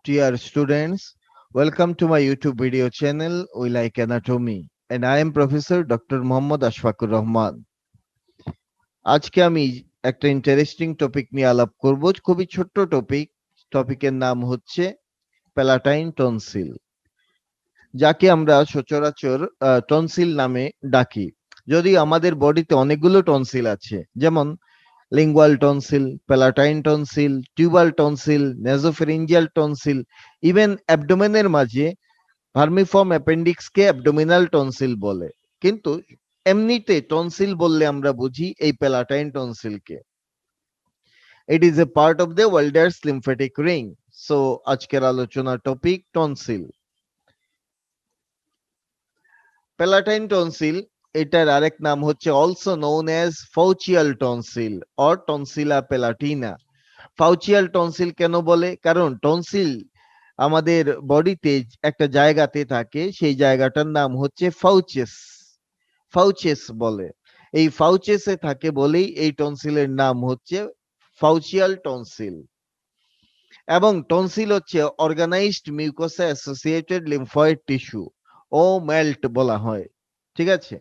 Dear students, welcome to my YouTube video channel We Like Anatomy and I am Professor Dr. Mohammad Ashfaqur Rahman. আজকে আমি একটা interesting topic নিয়ে আলাপ করব, খুবই ছোট্ট টপিকের নাম হচ্ছে প্যালাটাইন টনসিল, যাকে আমরা সচরাচর টনসিল নামে ডাকি। যদি আমাদের বডিতে অনেকগুলো টনসিল আছে, যেমন lingual tonsil, palatine tonsil, tubal tonsil, nasopharyngeal tonsil, even অ্যাবডোমেনের মাঝে ভার্মিফর্ম অ্যাপেন্ডিক্সকে অ্যাবডোমিনাল টনসিল বলে। কিন্তু এমনিতে টনসিল বললে আমরা বুঝি এই প্যালাটাইন টনসিলকে। It is a part of the Waldeyer's lymphatic ring. So আজকের আলোচনার টপিক টনসিল। প্যালাটাইন টনসিল, এটার আরেক নাম হচ্ছে also known as faucial tonsil or tonsilla palatina. Faucial tonsil কেন বলে? কারণ টনসিল আমাদের বডিতে একটা জায়গাতে থাকে, সেই জায়গাটার নাম হচ্ছে ফাউচেস। ফাউচেস বলে, এই ফাউচেসে থাকে বলেই এই টনসিলের নাম হচ্ছে ফাউচিয়াল টনসিল। এবং টনসিল হচ্ছে organised mucosa associated lymphoid tissue, O MALT বলা হয়। ঠিক আছে,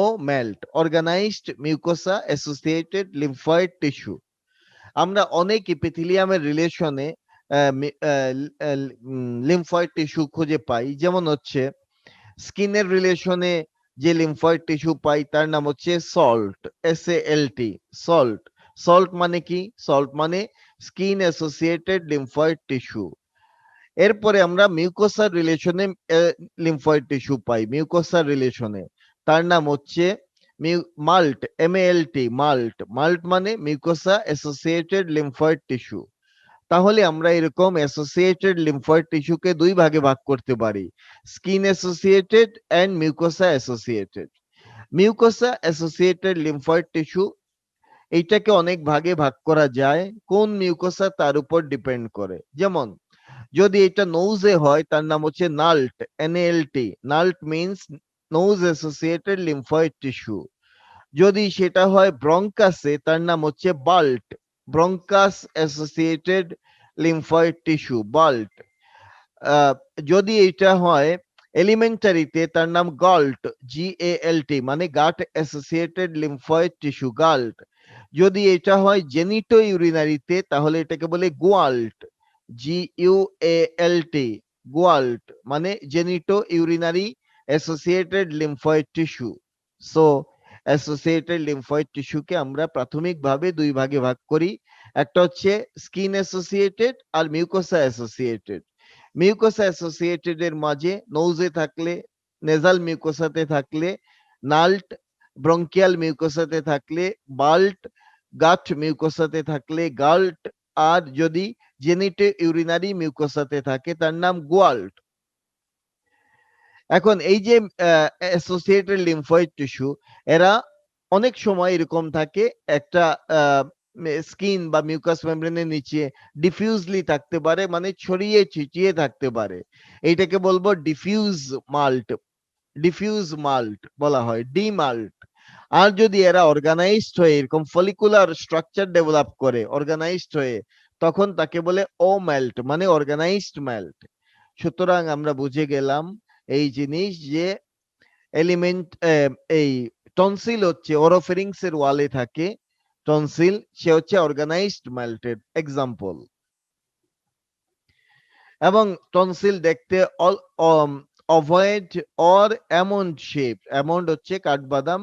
O MALT, organised mucosa associated lymphoid tissue. আমরা অনেক এপিথেলিয়ামের রিলেশনে লিম্ফয়েড টিস্যু খুঁজে পাই। যেমন হচ্ছে স্কিনের রিলেশনে যে লিম্ফয়েড টিস্যু পাই তার নাম হচ্ছে সল্ট, SALT, সল্ট। সল্ট মানে কি? সল্ট মানে স্কিন অ্যাসোসিয়েটেড লিম্ফয়েড টিস্যু। এরপরে আমরা মিউকোসার রিলেশনে লিম্ফয়েড টিস্যু পাই, মিউকোসার রিলেশনে, তার নাম হচ্ছে মাল্ট, MALT, মাল্ট। মাল্ট মানে মিউকোসা অ্যাসোসিয়েটেড লিম্ফয়েড টিস্যু। তাহলে আমরা এরকম অ্যাসোসিয়েটেড লিম্ফয়েড টিস্যুকে দুই ভাগে ভাগ করতে পারি, skin associated and mucosa associated. Mucosa associated lymphoid tissue, এইটাকে অনেক ভাগে ভাগ করা যায়, কোন মিউকোসা তার উপর ডিপেন্ড করে। যেমন যদি এটা নোজে হয় তার নাম হচ্ছে NALT, NALT। NALT means nose associated lymphoid tissue. যদি সেটা হয় ব্রঙ্কাসে তার নাম হচ্ছে BALT, bronchus associated lymphoid tissue, BALT. যদি এটা হয় এলিমেন্টারিতে তার নাম গল্ট, GALT, মানে gut associated lymphoid tissue, GALT. যদি এটা হয় জেনিটো ইউরিনারিতে তাহলে এটাকে বলে গোয়াল্ট, GUALT, গোয়াল্ট, মানে genito urinary associated lymphoid tissue. So associated lymphoid টিস্যুকে আমরা প্রাথমিকভাবে দুই ভাগে ভাগ করি, একটা হচ্ছে স্কিন অ্যাসোসিয়েটেড আর মিউকোসা অ্যাসোসিয়েটেড। মিউকোসা অ্যাসোসিয়েটেড এর মাঝে নোজে থাকলে, নেজাল মিউকোসাতে থাকলে নাল্ট, ব্রঙ্কিয়াল মিউকোসাতে থাকলে বাল্ট, গাট মিউকোসাতে থাকলে গাল্ট, আর যদি জেনিটো ইউরিনারি মিউকোসাতে থাকে তার নাম গোয়াল্ট। এখন এই যে অ্যাসোসিয়েটেড লিম্ফয়েড টিস্যু, এরা অনেক সময় এরকম থাকে, একটা স্কিন বা মিউকাস মেমব্রেনের নিচে ডিফিউজলি থাকতে পারে, মানে ছড়িয়ে ছিটিয়ে থাকতে পারে। এইটাকে বলবো ডিফিউজ মাল্ট, ডিফিউজ মাল্ট বলা হয়, ডিমাল্ট। আর যদি এরা অর্গানাইজড হয়ে এরকম ফলিকুলার স্ট্রাকচার ডেভেলপ করে অর্গানাইজড হয়ে, তখন তাকে বলে ও মেল্ট, মানে অর্গানাইজড মেল্ট। সুতরাং আমরা বুঝে গেলাম এই জিনিস যে এলিমেন্ট, এই টনসিল হচ্ছে ওরোফেরিংস এর ওয়ালে থাকে, টনসিল সে হচ্ছে অর্গানাইজড মেল্টের এক্সাম্পল। এবং টনসিল দেখতে অভয়েড অর অ্যামন্ড শেপ, অ্যামন্ড হচ্ছে কাঠবাদাম,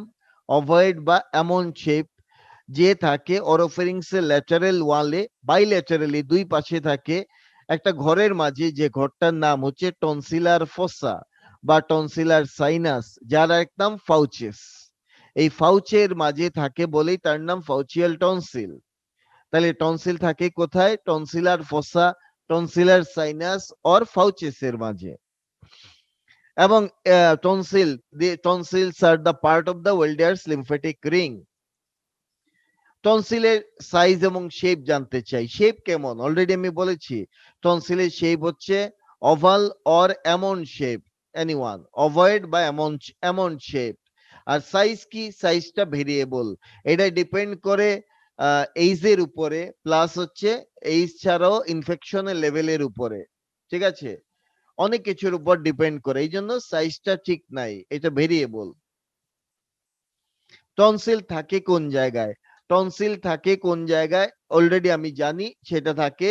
অভয়েড বা অ্যামন্ড শেপ, যে থাকে ওরোফেরিংস এর ল্যাটারাল ওয়ালে, বাইল্যাটারালি দুই পাশে থাকে একটা ঘরের মাঝে, যে ঘরটার নাম হচ্ছে টনসিলার ফোসা বা টনসিলার সাইনাস, যার এক নাম ফাউচেস। এই ফাউচের মাঝে থাকে বলেই তার নাম ফাউচিয়াল টনসিল। তাহলে টনসিল থাকে কোথায়? Tonsillar fossa, tonsillar sinus or ফাউচেসের মাঝে। এবং tonsils are the part of the Waldeyer's lymphatic ring. টনসিলের সাইজ এবং শেপ জানতে চাই, শেপ কেমন? অলরেডি আমি বলেছি টনসিলের শেপ হচ্ছে ওভাল অর এমন শেপ, এনিওয়ান, অভয়েড বা এমন শেপ। আর সাইজ কি? সাইজটা ভেরিয়েবল, এটা ডিপেন্ড করে এইজ এর উপরে প্লাস হচ্ছে এইজ ছাড়াও ইনফেকশনের লেভেলের উপরে, ঠিক আছে, অনেক কিছুর উপর ডিপেন্ড করে, এই জন্য সাইজটা ঠিক নাই, এটা ভেরিয়েবল। টনসিল থাকে কোন জায়গায়? টনসিল থাকে কোন জায়গায় অলরেডি আমি জানি, সেটা থাকে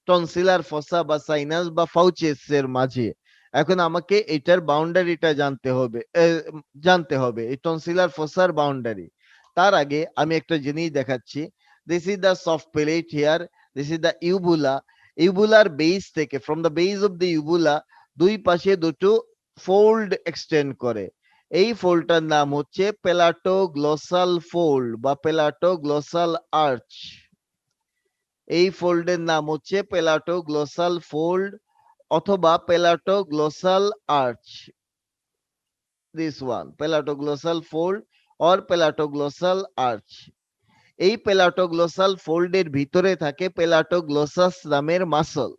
টনসিলার ফসা বা সাইনাস বা ফাউচেস এর মাঝে। এখন আমাকে এটার বাউন্ডারিটা জানতে হবে এই টনসিলার ফসার বাউন্ডারি। তার আগে আমি একটা জিনিস দেখাচ্ছি। This is the soft palate here, this is the uvula. ইউবুলার বেস থেকে, from the base of the uvula, দুই পাশে দুটো ফোল্ড এক্সটেন্ড করে। এই ফোল্ডটার নাম হচ্ছে পেলাটোগ্লসাল ফোল্ড বা পেলাটোগ্লসাল আর্চ। এই ফোল্ডের নাম হচ্ছে পেলাটোগ্লসাল ফোল্ড অথবা palatoglossal arch. This one palatoglossal fold or palatoglossal arch. এই পেলাটোগ্লসাল ফোল্ডের ভিতরে থাকে পেলাটোগ্লসাস নামের মাসল।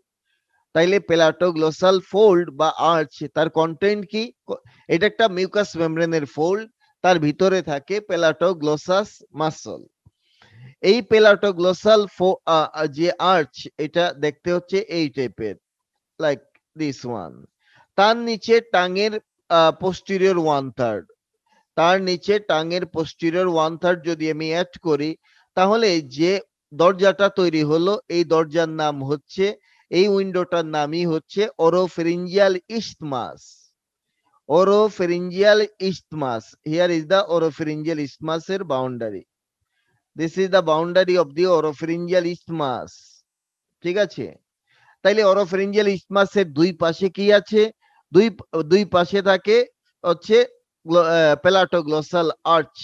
তাইলে পেলাটোগ্লসাল ফোল্ড বা আর্চ তার কন্টেন্ট কি? এটা একটা মিউকাস মেমব্রেনের ফোল্ড, তার ভিতরে থাকে পেলাটোগ্লসাস মাসল। এই পেলাটোগ্লসাল যে আর্চ, এটা দেখতে হচ্ছে এই টাইপের, লাইক দিস ওয়ান। তার নিচে টাঙের পোস্টেরিয়র 1/3, তার নিচে টাঙের পোস্টেরিয়র 1/3 যদি আমি অ্যাড করি, তাহলে যে দরজাটা তৈরি হলো এই দরজার নাম হচ্ছে, এই উইন্ডোটার নামই হচ্ছে oropharyngeal isthmus. Oropharyngeal isthmus, here is the oropharyngeal isthmus এর boundary. This is the boundary of the oropharyngeal isthmus, ঠিক আছে। তাইলে ওরোফেরিঞ্জিয়াল ইস্থমাসের দুই পাশে কি আছে? দুই দুই পাশে থাকে হচ্ছে পেলাটোগ্লসাল আর্চ,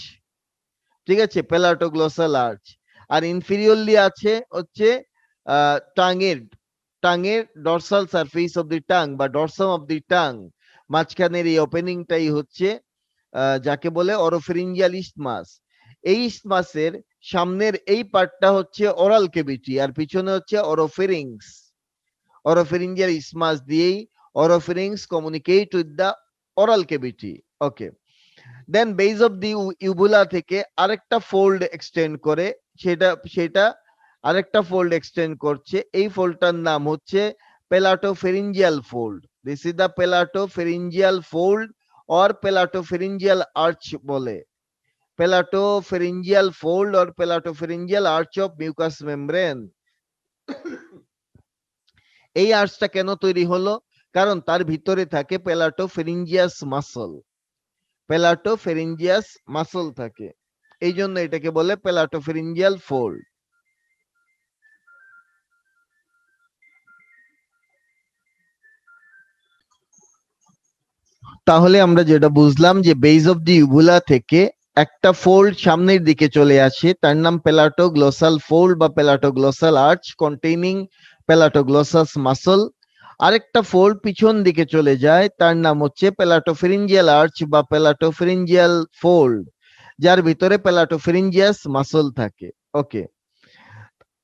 ঠিক আছে, পেলাটোগ্লসাল আর্চ। আর ইনফিরিয়রলি আছে হচ্ছে টাঙের টাঙের dorsal surface of the tongue বা ডরসাম অফ দি টাং, মাঝখানের এই ওপেনিংটাই হচ্ছে যাকে বলে ওরোফেরিঞ্জিয়াল ইস্থমাস। এই ইস্থমাসের সামনের এই পার্টটা হচ্ছে ওরাল ক্যাভিটি আর পিছনে হচ্ছে ওরোফেরিংস। ওরোফেরিঞ্জিয়াল ইস্থমাস দিয়েই oropharynx communicate with the oral cavity. Okay, then base of the uvula থেকে আরেকটা ফোল্ড এক্সটেন্ড করে, সেটা আরেকটা ফোল্ড এক্সটেন্ড করছে। এই ফোল্ডটার নাম হচ্ছে palatopharyngeal fold. This is the palatopharyngeal fold or palatopharyngeal arch বলে। Palatopharyngeal fold or palatopharyngeal arch of mucous membrane. এই আর্চটা কেন তৈরি হলো? কারণ তার ভিতরে থাকে পেলাটোফেরিঞ্জিয়াস মাসল। পেলাটোফেরিঞ্জিয়াস মাসল থাকে, এই জন্য এটাকে বলে পেলাটোফেরিঞ্জিয়াল ফোল্ড। তাহলে আমরা যেটা বুঝলাম যে বেস অফ দি ইউবুলা থেকে একটা ফোল্ড সামনের দিকে চলে আসে, তার নাম পেলাটোগ্লসাল ফোল্ড বা পেলাটোগ্লসাল আর্চ কন্টেইনিং পেলাটোগ্লসাস মাসল। আরেকটা ফোল্ড পিছন দিকে চলে যায়, তার নাম হচ্ছে পেলাটোফেরিঞ্জিয়াল আর্চ বা পেলাটোফেরিঞ্জিয়াল ফোল্ড, যার ভিতরে পেলাটোফেরিঞ্জিয়াস মাসল থাকে। ওকে,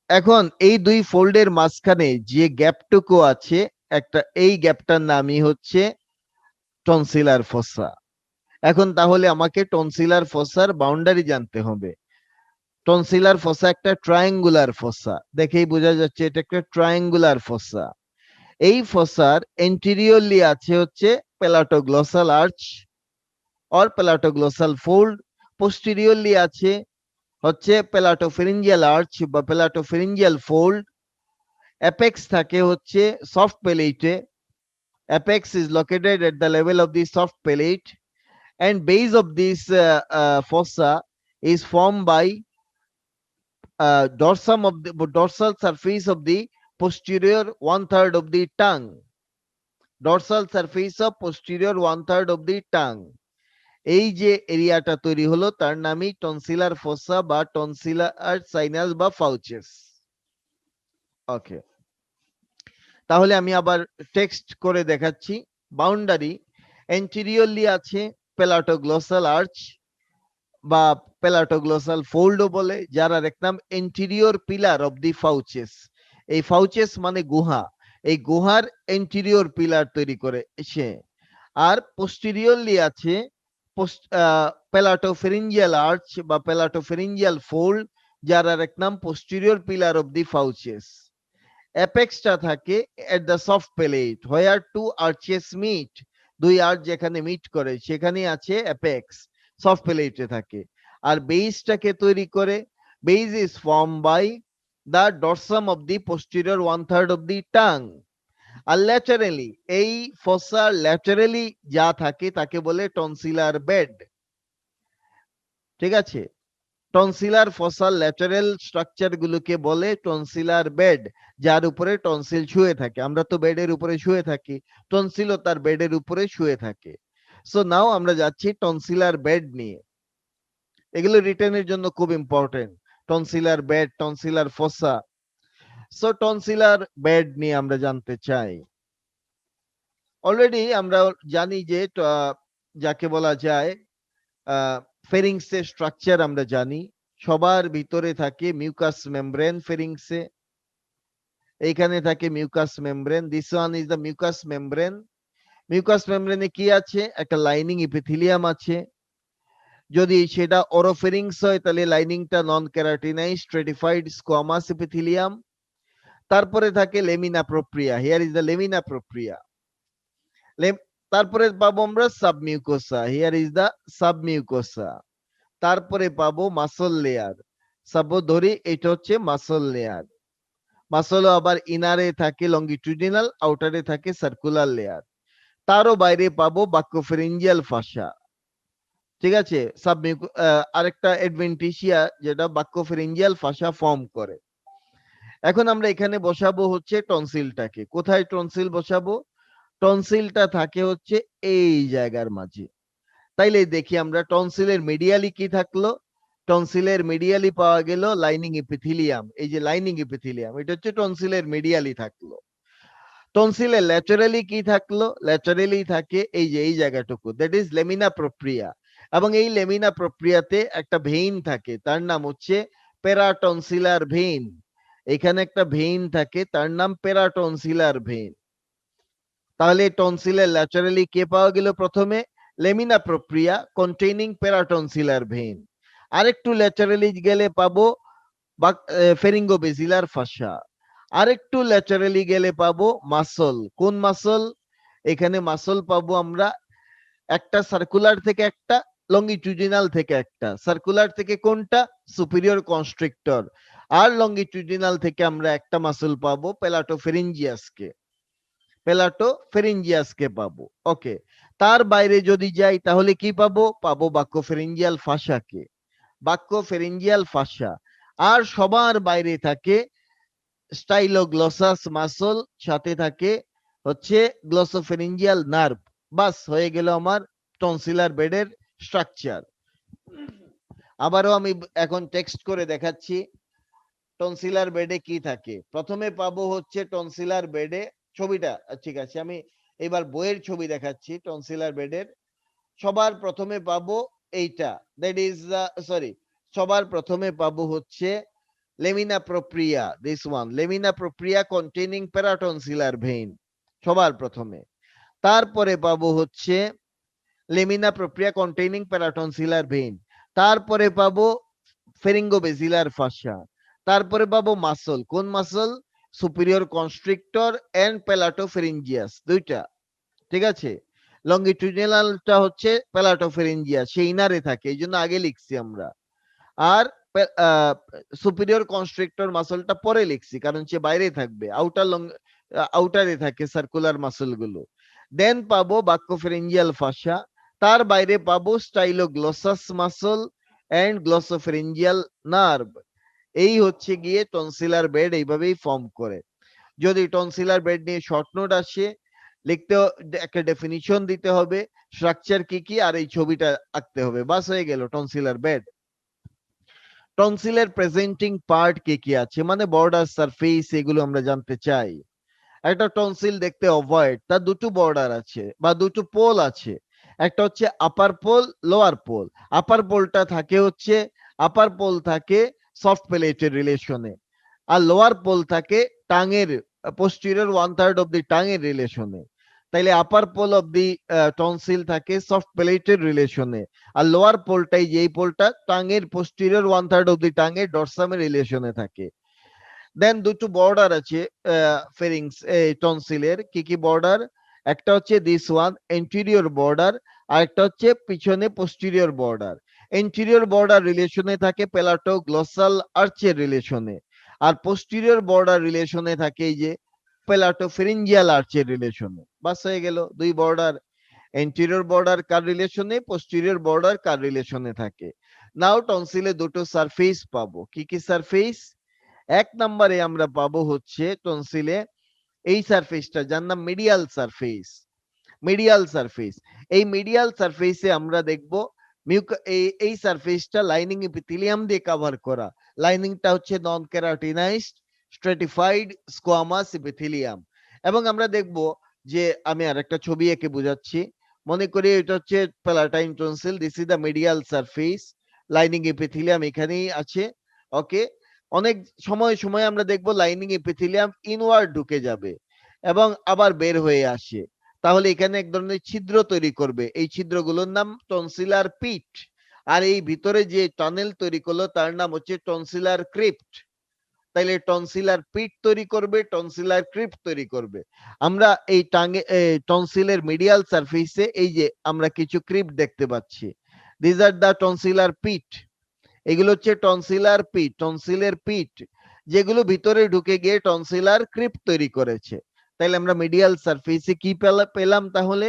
এখন এই দুই ফোল্ডের মাঝখানে যে গ্যাপটুকু আছে, একটা এই গ্যাপটার নামই হচ্ছে টনসিলার ফসা। এখন তাহলে আমাকে টনসিলার ফসার বাউন্ডারি জানতে হবে। টনসিলার ফসা একটা ট্রায়াঙ্গুলার ফসা, দেখেই বোঝা যাচ্ছে এটা একটা ট্রায়াঙ্গুলার ফসা। এই ফসার এন্টিরিয়রলি আছে হচ্ছে পেলাটোগ্লসাল আর্চ অর পেলাটোগ্লসাল ফোল্ড, পোস্টেরিয়রলি আছে হচ্ছে পেলাটোফেরিঞ্জিয়াল আর্চ বা পেলাটোফেরিঞ্জিয়াল ফোল্ড। অ্যাপেক্স থাকে হচ্ছে soft প্যালেটে, apex is located at the level of the soft palate, and base of this fossa is formed by dorsal surface of the posterior 1/3 of the tongue. Dorsal surface of posterior 1/3 of the tongue. এই যে এরিয়াটা তৈরি হলো তার নামই tonsillar ফসা বা tonsillar sinus বা ফাউচেস। ওকে, তাহলে আমি আবার টেক্সট করে দেখাচ্ছি। বাউন্ডারি এন্টিরিয়রলি আছে পেলাটোগ্লসাল আর্চ বা পেলাটোগ্লসাল ফোল্ডও বলে, যার আরেক নাম এন্টিরিয়র পিলার অফ দি ফাউচেস। এই ফাউচেস মানে গুহা, এই গুহার এন্টিরিয়র পিলার তৈরি করে সে। আর পোস্টেরিয়রলি আছে পেলাটোফেরিঞ্জিয়াল আর্চ বা পেলাটোফেরিঞ্জিয়াল ফোল্ড, যার আরেক নাম posterior pillar of the fauces. অ্যাপেক্সটা থাকে at the soft palate where two arches meet, দুই আর্চ যেখানে মিট করে সেখানেই আছে অ্যাপেক্স, সফট প্যালেটে থাকে। আর বেসটাকে তৈরি করে, base is form by the dorsum of the posterior 1/3 of the tongue. আর ল্যাটারালি, এই ফসা ল্যাটারালি যা থাকে তাকে বলে টনসিলার বেড। ঠিক আছে, টনসিলার ফসাল ল্যাটারাল স্ট্রাকচার গুলোকে বলে টনসিলার বেড, যার উপরে টনসিল শুয়ে থাকে। আমরা তো বেডের উপরে শুয়ে থাকি, টনসিলও তার বেডের উপরে শুয়ে থাকে। সো নাও আমরা যাচ্ছি টনসিলার বেড নিয়ে। এগুলো রিটেনের জন্য খুব important, tonsillar bed, tonsillar fossa. So tonsillar bed নিয়ে আমরা জানতে চাই। অলরেডি আমরা জানি যে যাকে বলা যায় ফেরিংসের স্ট্রাকচার আমরা জানি। সবার ভিতরে থাকে মিউকাস মেমব্রেন ফেরিংসে, এইখানে থাকে mucous membrane. This one is the mucous membrane. Mucous মেমব্রেনে কি আছে? একটা লাইনিং ইপিথেলিয়াম আছে। যদি সেটা ওরোফেরিংস হয় তাহলে লাইনিংটা নন ক্যারাটিনাইজ স্ট্রেটিফাইড স্কোয়ামাস ইপিথেলিয়াম। তারপরে থাকে lamina propria, here is the lamina propria. তারপরে পাবো আমরা submucosa, here is the submucosa. তারপরে পাবো মাসল লেয়ার, সাপোজ ধরি এটা হচ্ছে মাসল লেয়ার। মাসলও আবার ইনারে থাকে লঙ্গিটিউডিনাল, আউটারে থাকে সার্কুলার লেয়ার। তারও বাইরে পাবো বাক্যোফেরিঞ্জিয়াল ফাসা। ঠিক আছে, আরেকটা অ্যাডভেন্টিসিয়া যেটা বাক্যোফেরিঞ্জিয়াল ফাসা ফর্ম করে। এখন আমরা এখানে বসাবো হচ্ছে টনসিলটাকে। কোথায় টনসিল বসাবো? টনসিলটা থাকে হচ্ছে এই জায়গার মাঝে। তাইলে দেখি আমরা টনসিলের মিডিয়ালি কি থাকলো। টনসিলের মিডিয়ালি পাওয়া গেল লাইনিং এপিথেলিয়াম। এই যে লাইনিং এপিথেলিয়াম, এটা হচ্ছে টনসিলের মিডিয়ালি থাকলো। টনসিলের ল্যাটারালি কি থাকলো? ল্যাটারালি থাকে এই যে এই জায়গাটুকু, দ্যাট ইজ লেমিনা প্রোপ্রিয়া। এবং এই লেমিনা প্রোপ্রিয়াতে একটা ভেইন থাকে, তার নাম হচ্ছে প্যারাটনসিলার ভেইন। এখানে একটা ভেইন থাকে, তার নাম প্যারাটনসিলার ভেইন। তাহলে টনসিলের ল্যাটারালি কে পাওয়া গেল? প্রথমে lamina propria containing paratonsillar vein. আরেকটু ল্যাটারালি গেলে পাবো ফেরিঙ্গোবেসিলার ফাসা। আরেকটু ল্যাটারালি গেলে পাবো মাসল। কোন মাসল? এখানে মাসল পাবো আমরা একটা সার্কুলার থেকে একটা, লঙ্গিটিউডিনাল থেকে একটা। সার্কুলার থেকে কোনটা? Superior constrictor. আর লঙ্গিটিউডিনাল থেকে আমরা একটা মাসল পাবো প্যালাটোফেরিঞ্জিয়াসকে, প্যালাটোফেরিঞ্জিয়াসকে পাবো। ওকে, তার বাইরে যদি যাই তাহলে কি পাবো? পাবো বাক্যোফেরিঞ্জিয়াল ফাসাকে, বাক্যোফেরিঞ্জিয়াল ফাসা। আর সবার বাইরে থাকে স্টাইলোগ্লসাস মাসল, সাথে থাকে হচ্ছে গ্লসোফেরিঞ্জিয়াল নার্ভ। বাস হয়ে গেল আমার টনসিলার বেডের স্ট্রাকচার। আবারও আমি এখন টেক্সট করে দেখাচ্ছি টনসিলার বেডে কি থাকে। প্রথমে পাবো হচ্ছে টনসিলার বেডে ছবিটা, ঠিক আছে আমি এবার বইয়ের ছবি দেখাচ্ছি টনসিলার বেডের। সবার প্রথমে পাবো এইটা, দ্যাট ইজ সরি, সবার প্রথমে পাবো হচ্ছে lamina propria, this one, lamina propria containing paratonsillar vein সবার প্রথমে। তারপরে পাবো হচ্ছে lamina propria containing paratonsillar vein. তারপরে পাবো ফেরিঙ্গোবেসিলার ফাসা। তারপরে পাবো মাসল। কোন muscle? Superior constrictor and palatopharyngeus, দুইটা। ঠিক আছে, লঙ্গিটিউডিনালটা হচ্ছে প্যালাটোফেরিঞ্জিয়াস, সেই ইনারে থাকে, এই জন্য আগে লিখছি আমরা। আর সুপিরিয়র কনস্ট্রিক্টর মাসলটা পরে লিখছি, কারণ সে বাইরে থাকবে, আউটারে থাকে সার্কুলার মাসল গুলো। দেন পাবো বাক্যোফেরিঞ্জিয়াল ফাসা। তার বাইরে পাবো স্টাইলোগ্লসাস মাসল এন্ড গ্লসোফেরিঞ্জিয়াল নার্ভ। এই হচ্ছে গিয়ে টনসিলার বেড, এইভাবেই ফর্ম করে। যদি টনসিলার বেড নিয়ে শর্ট নোট আসে, লিখতে একটা ডেফিনিশন দিতে হবে, স্ট্রাকচার কি কি, আর এই ছবিটা আঁকতে হবে, বাস হয়ে গেল টনসিলার বেড। টনসিলের প্রেজেন্টিং পার্ট কি কি আছে, মানে বর্ডার, সারফেস, এগুলো আমরা জানতে চাই। একটা টনসিল দেখতে অভয়েড, তার দুটো বর্ডার আছে বা দুটো পোল আছে। একটা হচ্ছে আপার পোল, লোয়ার পোল। আপার পোলটা থাকে হচ্ছে, আপার পোল থাকে সফট প্যালেটের রিলেশনে, আর লোয়ার পোল থাকে টাঙের, পোস্টেরিয়র 1/3 অফ দি টাঙের রিলেশনে। তাইলে আপার পোল অফ দি টনসিল থাকে সফট প্লেটের রিলেশনে, আর লোয়ার পোলটাই যে এই পোলটা টাঙের পোস্টেরিয়র 1/3 অফ দি টাঙের ডরসামের রিলেশনে থাকে। দেন দুটো বর্ডার আছে ফেরিংস টনসিলের, কি কি বর্ডার? একটা হচ্ছে দিস ওয়ান এন্টেরিয়র বর্ডার, আর একটা হচ্ছে পিছনে পোস্টেরিয়র বর্ডার। এন্টেরিয়র বর্ডার রিলেশনে থাকে প্যালাটো গ্লসাল আর্চের রিলেশনে, আর পোস্টেরিয়র বর্ডার রিলেশনে থাকে এই যে প্যালাটো ফেরিঞ্জিয়াল আর্চের রিলেশনে। বাস হয়ে গেল দুই বর্ডার। এন্টেরিয়র বর্ডার কার রিলেশনে, পোস্টেরিয়র বর্ডার কার রিলেশনে থাকে। নাও টনসিলে দুটো সারফেস পাবো, কি কি সারফেস? এক নম্বরে আমরা পাবো হচ্ছে টনসিলে এই সারফেসটা, যার নাম মিডিয়াল সারফেস। মিডিয়াল সারফেস, এই মিডিয়াল সারফেসে আমরা দেখব এই সারফেসটা লাইনিং এপিথেলিয়াম দিয়ে কভার করা। লাইনিংটা হচ্ছে নন কেরাটিনাইজড স্ট্রেটিফাইড স্কোয়ামাস এপিথেলিয়াম। এবং আমরা দেখব যে আমি আরেকটা ছবি এঁকে বোঝাচ্ছি। মনে করি এটা হচ্ছে palatine tonsil, this is the medial surface, lining epithelium এখানেই আছে। ওকে, অনেক সময় সময় আমরা দেখব লাইনিং এপিথেলিয়াম ইনওয়ার্ড ঢুকে যাবে এবং আবার বের হয়ে আসে, তাহলে এখানে এক ধরনের ছিদ্র তৈরি করবে, এই ছিদ্রগুলোর নাম টনসিলার পিট। আর এই ভিতরে যে টানেল তৈরি করলো তার নাম হচ্ছে টনসিলার ক্রিপ্ট। তাইলে টনসিলার পিট তৈরি করবে, টনসিলার ক্রিপ্ট তৈরি করবে। আমরা এই টাঙ্গে টনসিলের মিডিয়াল সারফেসে এই যে আমরা কিছু ক্রিপ্ট দেখতে পাচ্ছি, দিস আর দা টনসিলার পিট। এগুলো হচ্ছে টনসিলার পিট, টনসিলের পিট, যেগুলো ভিতরে ঢুকে গিয়ে টনসিলার ক্রিপ্ট তৈরি করেছে। তাহলে আমরা মিডিয়াল সারফেসে কি পেলাম তাহলে?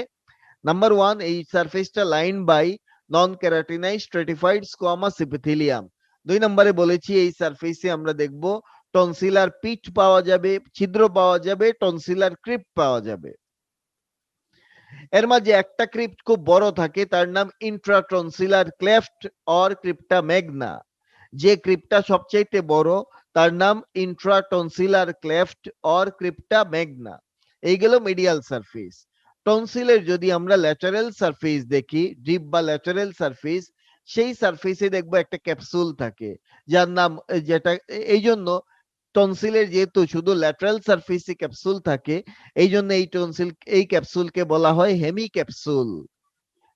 নাম্বার ওয়ান, এই সারফেসটা line by non keratinised stratified squamous epithelium. দুই নম্বরে বলেছি এই সারফেসে আমরা দেখব টনসিলার পিট পাওয়া যাবে, ছিদ্র পাওয়া যাবে, টনসিলার ক্রিপ্ট পাওয়া যাবে। এর মাঝে একটা ক্রিপ্ট খুব বড় থাকে, তার নাম intratonsillar cleft or crypta Magna. যে ক্রিপ্টটা সবচেয়ে বড় তার নাম intratonsillar cleft or crypta Magna. এইগুলো মিডিয়াল সারফেস। টনসিলের যদি আমরা ল্যাটারাল সারফেস দেখি, ডিপ বা ল্যাটারাল সারফেস, সেই সারফেসে দেখবো একটা ক্যাপসুল থাকে, যার নাম যেটা এই জন্য টনসিলের যেহেতু শুধু ল্যাটারাল সারফেসে ক্যাপসুল থাকে, এই জন্য এই টনসিল এই ক্যাপসুলকে বলা হয় হেমি ক্যাপসুল।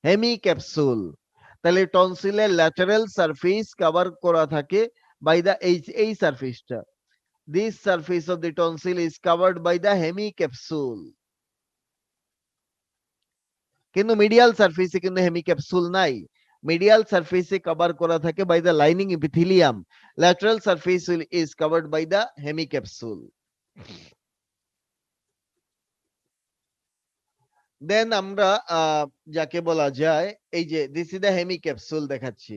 Hemi capsule. তাহলে টনসিলের ল্যাটারাল সারফেস কভার করা থাকে বাই দা এই সারফেসটা, this surface of the tonsil is covered by the hemi capsule. কিন্তু মিডিয়াল সারফেসে কিন্তু হেমি ক্যাপসুল নাই, মিডিয়াল সারফেসে কভার করা থাকে by the lining epithelium, lateral surface is covered by the hemi capsule. Then আমরা যাকে বলা যায় এই যে this is the hemi capsule দেখাচ্ছি।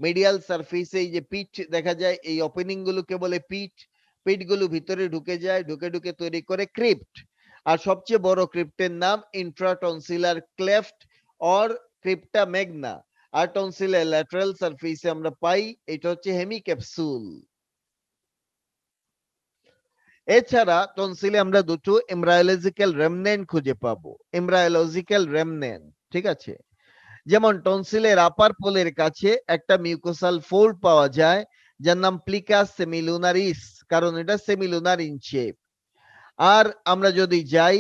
মিডিয়াল সারফেসে এই যে পিট দেখা যায়, এই ওপেনিং গুলোকে বলে পিট। পিট গুলো ভিতরে ঢুকে যায়, ঢুকে ঢুকে তৈরি করে ক্রিপ্ট। আর সবচেয়ে বড় ক্রিপ্টের নাম intratonsillar cleft or crypta magna. আর টনসিলের ল্যাটারাল সারফেসে আমরা পাই এটা হচ্ছে হেমি ক্যাপসুল। এছাড়া টনসিলে আমরা দুটো এমব্রায়োলজিক্যাল রেমনেন্ট খুঁজে পাবো, এমব্রায়োলজিক্যাল রেমনেন্ট, ঠিক আছে? যেমন টনসিলের আপার পোলের কাছে একটা মিউকোসাল ফোল্ড পাওয়া যায় যার নাম প্লিকা সেমিলুনারিস, কারণ এটা সেমিলুনার ইন শেপ। আর আমরা যদি যাই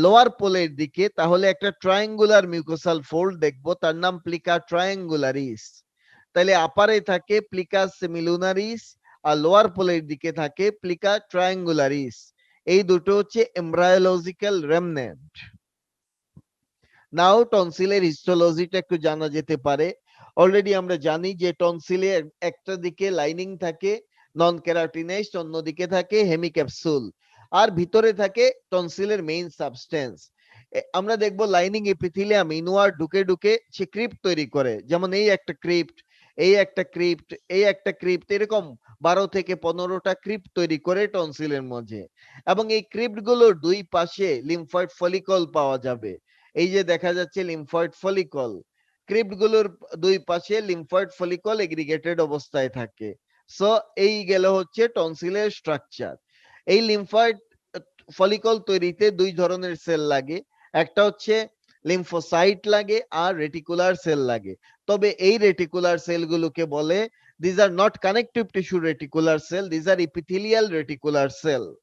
লোয়ার পোলের দিকে, তাহলে একটা ট্রায়াঙ্গুলার মিউকোসাল ফোল্ড দেখবো, তার নাম প্লিকা ট্রায়াঙ্গুলারিস। তাহলে আপারে থাকে প্লিকা সেমিলুনারিস আর লোয়ার পোলের দিকে থাকে প্লিকা ট্রায়াঙ্গুলারিস। এই দুটো হচ্ছে এমব্রায়োলজিক্যাল রেমনেন্ট। নাও টনসিলের হিস্টোলজিটা একটু জানা যেতে পারে। অলরেডি আমরা জানি যে টনসিলে একটা দিকে লাইনিং থাকে নন কেরাটিনাইজড, অন্যদিকে থাকে হেমিক্যাপসুল, আর ভিতরে থাকে টনসিলের মেইন সাবস্টেন্স। আমরা দেখব লাইনিং এপিথেলিয়াম ইনওয়ার্ড ঢুকে ঢুকে সে ক্রিপ্ট তৈরি করে, যেমন এই একটা ক্রিপ্ট, এই একটা ক্রিপ্ট, এই একটা ক্রিপ্ট, এরকম 12 থেকে 15টা ক্রিপ্ট তৈরি করে টনসিলের মধ্যে। এবং এই ক্রিপ্ট গুলোর দুই পাশে লিম্ফয়েড ফলিকল পাওয়া যাবে। এই যে দেখা যাচ্ছে লিম্ফয়েড ফলিকল, ক্রিপ্ট গুলোর দুই পাশে লিম্ফয়েড ফলিকল এগ্রিগেটেড অবস্থায় থাকে। সো এই গেল হচ্ছে টনসিলের স্ট্রাকচার। এই লিম্ফয়েড ফলিকল তৈরিতে দুই ধরনের সেল লাগে, একটা হচ্ছে লিম্ফোসাইট লাগে আর রেটিকুলার সেল লাগে। তবে এই রেটিকুলার সেলগুলোকে বলে these are not connective tissue reticular cell, these are epithelial reticular cell.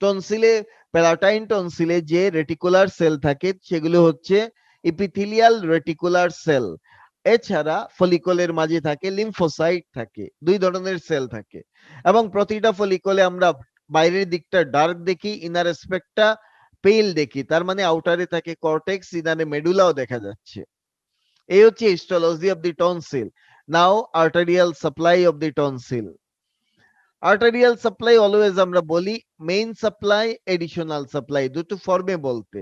টনসিলে প্যালাটাইন টনসিলে যে রেটিকুলার সেল থাকে সেগুলো হচ্ছে ইপিথেলিয়াল রেটিকুলার সেল। এছাড়া ফলিকলের মাঝে থাকে লিম্ফোসাইট থাকে, দুই ধরনের সেল থাকে এবং প্রতিটা ফলিকলে আমরা বাইরের দিকটা ডার্ক দেখি, ইনার অ্যাসপেক্টটা পেল দেখি, তার মানে আউটারে থাকে কর্টেক্স, ইনারে মেডুলাও দেখা যাচ্ছে। এই হচ্ছে histology of the tonsil. Now arterial supply of the tonsil. Arterial supply always আমরা বলি মেইন সাপ্লাই, এডিশনাল সাপ্লাই, দুটো ফর্মে বলতে।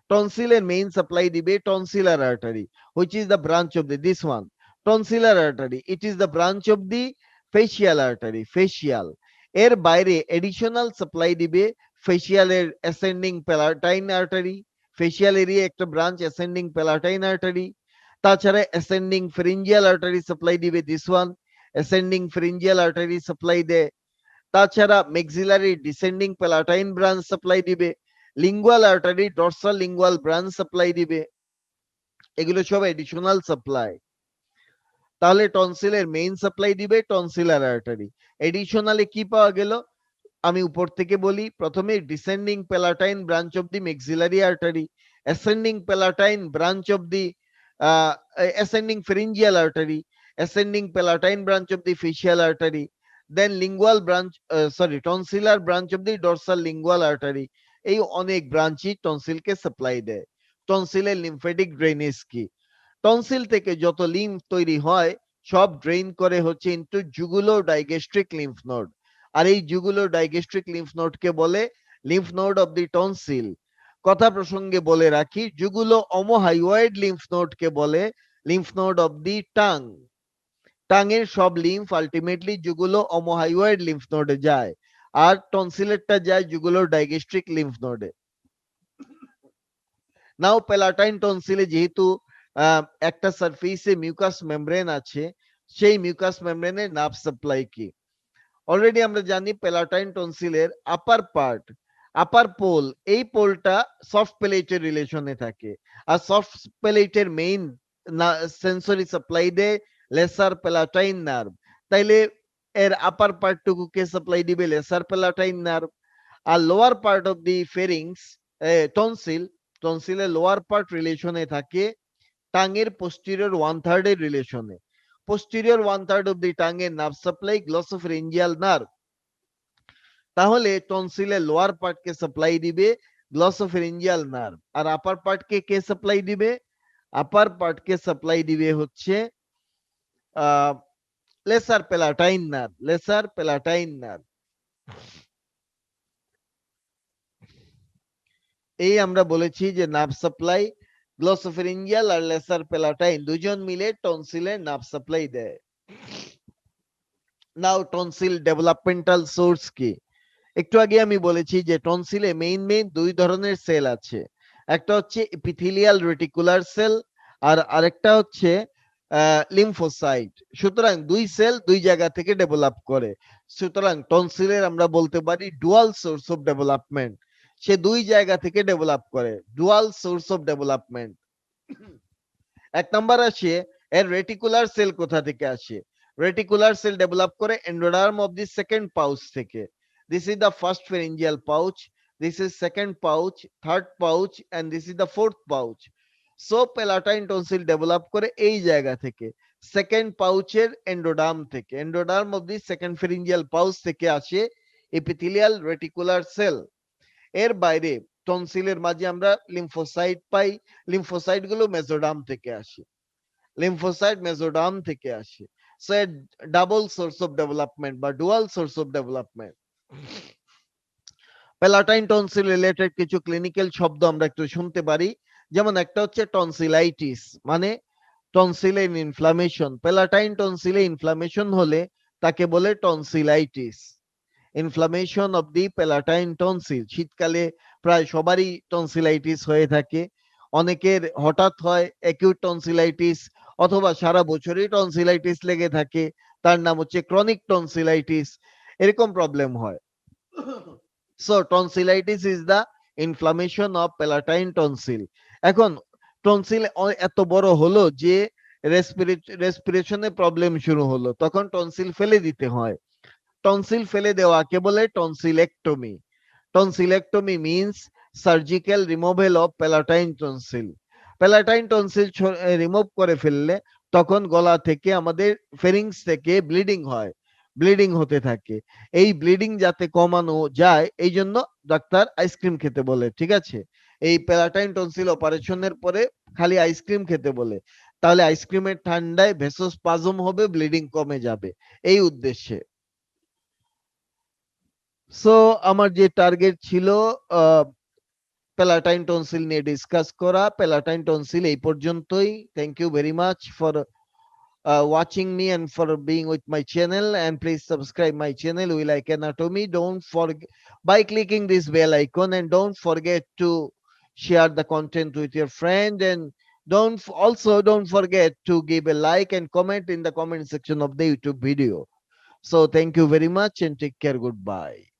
টনসিলের মেইন সাপ্লাই দিবে tonsillar artery, which is the branch of the this one tonsillar artery, it is the branch of the facial artery, facial. এর বাইরে additional supply দিবে ফেসিয়ালের অ্যাসেন্ডিং প্যালাটাইন আর্টারি, ফেসিয়াল এরিয়া একটা ব্রাঞ্চ অ্যাসেন্ডিং প্যালাটাইন আর্টারি। তাছাড়া ascending pharyngeal artery supply দিবে this one, ascending pharyngeal artery supply দেয়। তাছাড়া maxillary descending palatine branch supply দিবে, lingual artery dorsal lingual branch supply দিবে। এগুলো সব এডিশনাল সাপ্লাই। তাহলে টনসিলের মেইন সাপ্লাই দিবে টনসিলার আর্টারি। এডিশনালে কি পাওয়া গেল আমি উপর থেকে বলি, প্রথমে descending palatine branch of the maxillary artery, ascending palatine branch of the ascending pharyngeal artery, ascending palatine branch of the facial artery, then lingual branch, tonsillar branch of the dorsal lingual artery. এই অনেক ব্রাঞ্চই টনসিলকে supply দেয়। টনসিলের lymphatic drainage কি? Tonsil থেকে যত lymph তৈরি হয় সব ড্রেইন করে হচ্ছে into jugulo digastric lymph node, আর এই জুগুলো ডাইগেস্ট্রিক লিম্ফ নোডকে বলে lymph node of the tonsil. কথা প্রসঙ্গে বলে রাখি, জুগুলো অমোহাইওয়েড লিম্ফ নোডকে বলে lymph node of the tongue. টাঙের সব lymph ultimately jugulo omohyoid lymph নোডে যায়, আর টনসিলেরটা যায় জুগুলো ডাইগেস্ট্রিক লিম্ফ নোডে। নাও প্যালাটাইন টনসিলে যেহেতু একটা সারফেসে মিউকাস মেমব্রেন আছে, সেই মিউকাস মেমব্রেনের নার্ভ সাপ্লাই কি? অলরেডি আমরা জানি প্যালাটাইন টনসিলের আপার পার্ট, আপার পোল, এই পোলটা সফট প্যালেটের রিলেশনে থাকে, আর সফট প্যালেটের মেইন সেন্সরি সাপ্লাই দেয় লেসার প্যালাটাইন নার্ভ। তাইলে এর আপার পার্টটুকু কে সাপ্লাই দিবে? Lesser palatine nerve. আর lower part of the pharynx tonsil, টনসিলের লোয়ার পার্ট রিলেশনে থাকে টাঙের পোস্টেরিয়র 1/3 এর রিলেশনে। posterior 1/3 of the tongue এর নার্ভ সাপ্লাই গ্লসোফারিঞ্জিয়াল নার্ভ। তাহলে টনসিলের লোয়ার পার্ট কে সাপ্লাই দিবে গ্লসোফারিঞ্জিয়াল নার্ভ, আর আপার পার্ট কে কে সাপ্লাই দিবে? আপার পার্ট কে সাপ্লাই দিবে হচ্ছে lesser palatine nerve, lesser palatine nerve. এই আমরা বলেছি যে নার্ভ সাপ্লাই গ্লসোফারিঞ্জিয়াল আর লেসার প্যালাটাইন দুজন মিলে টনসিলের নার্ভ সাপ্লাই দেয়। নাও টনসিল ডেভেলপমেন্টাল সোর্স কি? একটু আগে আমি বলেছি যে টনসিলে মেইন দুই ধরনের সেল আছে, একটা হচ্ছে এপিথেলিয়াল রেটিকুলার সেল আর আরেকটা হচ্ছে লিম্ফোসাইট। সুতরাং দুই সেল দুই জায়গা থেকে ডেভেলপ করে, সুতরাং টনসিলের আমরা বলতে পারি ডুয়াল সোর্স অফ ডেভেলপমেন্ট। সে দুই জায়গা থেকে ডেভেলপ করে, ডুয়াল সোর্স অফ ডেভেলপমেন্ট। এক নাম্বার আসে এর রেটিকুলার সেল কোথা থেকে আসে? রেটিকুলার সেল ডেভেলপ করে endoderm of the second pouch থেকে। This is the first pharyngeal pouch, this is second pouch, third pouch, and this is the fourth pouch. So palatine tonsil develop করে এই জায়গা থেকে, second পাউচের endoderm থেকে। Endoderm of the second pharyngeal pouch থেকে আসে epithelial reticular sell. এর বাইরে টনসিলের মাঝে আমরা লিম্ফোসাইট পাই, লিম্ফোসাইট গুলো মেসোডার্ম থেকে আসে, লিম্ফোসাইট মেসোডার্ম থেকে আসে। So a double source of development বা dual source of development. Palatine tonsil related কিছু ক্লিনিক্যাল শব্দ আমরা একটু শুনতে পারি, যেমন একটা হচ্ছে টনসিলাইটিস, মানে টনসিলে ইনফ্লামেশন। প্যালাটাইন টনসিলে ইনফ্লামেশন হলে তাকে বলে tonsillitis. Inflammation of the palatine tonsil, শীতকালে প্রায় সবারই টনসিলাইটিস হয়ে থাকে, অনেকের হঠাৎ হয় অ্যাকিউট টনসিলাইটিস, অথবা সারা বছরই টনসিলাইটিস লেগে থাকে, তার নাম হচ্ছে ক্রনিক টনসিলাইটিস, এরকম প্রবলেম হয়। So tonsillitis is the inflammation of palatine tonsil. এখন টনসিল এত বড় হলো যে রেসপিরেশনে প্রবলেম শুরু হলো, তখন টনসিল ফেলে দিতে হয়। টনসিল ফেলে দেওয়াকে বলে tonsillectomy. Tonsillectomy means surgical removal of palatine tonsil. Palatine tonsil remove করে ফেললে তখন গলা থেকে আমাদের ফেরিংস থেকে ব্লিডিং হয়, ব্লিডিং হতে থাকে। এই ব্লিডিং যাতে কমানো যায় এই জন্য ডাক্তার আইসক্রিম খেতে বলে, ঠিক আছে? এই প্যালাটাইন টনসিল অপারেশনের পরে খালি আইসক্রিম খেতে বলে, তাহলে আইসক্রিমের ঠান্ডায় ভেসোস্পাজম হবে, ব্লিডিং কমে যাবে, এই উদ্দেশ্যে। সো আমার যে টার্গেট ছিল প্যালাটাইন টনসিল নিয়ে ডিসকাস করা, প্যালাটাইন টনসিল এই পর্যন্তই। Thank you very much for watching me and for being with my channel, and please subscribe my channel We Like Anatomy. Don't forget by clicking this bell icon, and don't forget to share the content with your friend, and don't forget to give a like and comment in the comment section of the YouTube video. So thank you very much and take care. Goodbye.